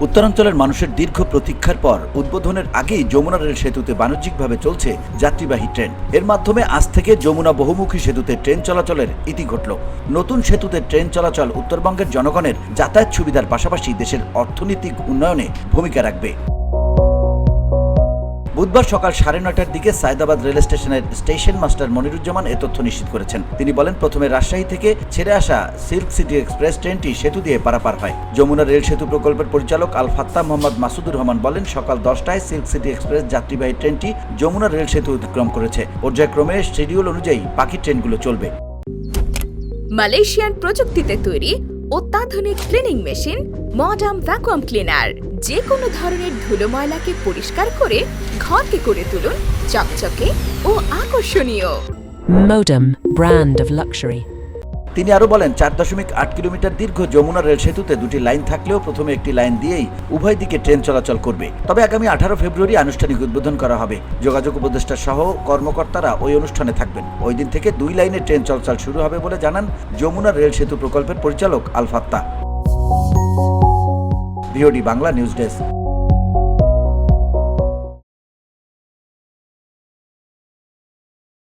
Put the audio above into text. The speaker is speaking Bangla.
উত্তরাঞ্চলের মানুষের দীর্ঘ প্রতীক্ষার পর উদ্বোধনের আগেই যমুনা রেল সেতুতে বাণিজ্যিকভাবে চলছে যাত্রীবাহী ট্রেন। এর মাধ্যমে আজ থেকে যমুনা বহুমুখী সেতুতে ট্রেন চলাচলের ইতি ঘটল। নতুন সেতুতে ট্রেন চলাচল উত্তরবঙ্গের জনগণের যাতায়াত সুবিধার পাশাপাশি দেশের অর্থনৈতিক উন্নয়নে ভূমিকা রাখবে। বুধবার সকাল 9:30টার দিকে সায়দাবাদ রেল স্টেশনের স্টেশন মাস্টার মনিরুজ্জামান এ তথ্য নিশ্চিত করেছেন। তিনি বলেন, প্রথমে রাজশাহী থেকে ছেড়ে আসা সিল্ক সিটি এক্সপ্রেস ট্রেনটি সেতু দিয়ে পারাপার হয়। যমুনা রেল সেতু প্রকল্পের পরিচালক আল ফাত্তা মোহাম্মদ মাসুদুর রহমান বলেন, সকাল 10টায় সিল্ক সিটি এক্সপ্রেস যাত্রীবাহী ট্রেনটি যমুনা রেল সেতু অতিক্রম করেছে। পর্যায়ক্রমে শিডিউল অনুযায়ী বাকি ট্রেনগুলো চলবে। মালয়েশিয়ান প্রযুক্তিতে তৈরি অত্যাধুনিক cleaning machine modern vacuum cleaner যে কোনো ধরনের ধুলো ময়লাকে পরিষ্কার করে ঘরকে করে তুলুন চকচকে ও আকর্ষণীয়। Modem, brand of luxury. তিনি আরো বলেন, 4.8 কিলোমিটার দীর্ঘ যমুনা রেল সেতুতে দুটি লাইন থাকলেও প্রথমে একটি লাইন দিয়েই উভয় দিকে ট্রেন চলাচল করবে। তবে আগামী 18 ফেব্রুয়ারি আনুষ্ঠানিক উদ্বোধন করা হবে। যোগাযোগ উপদেষ্টা সহ কর্মকর্তারা ওই অনুষ্ঠানে থাকবেন। ওই দিন থেকে 2 লাইনে ট্রেন চলাচল শুরু হবে বলে জানান যমুনা রেল সেতু প্রকল্পের পরিচালক Al Fattah. VOD Bangla news desk.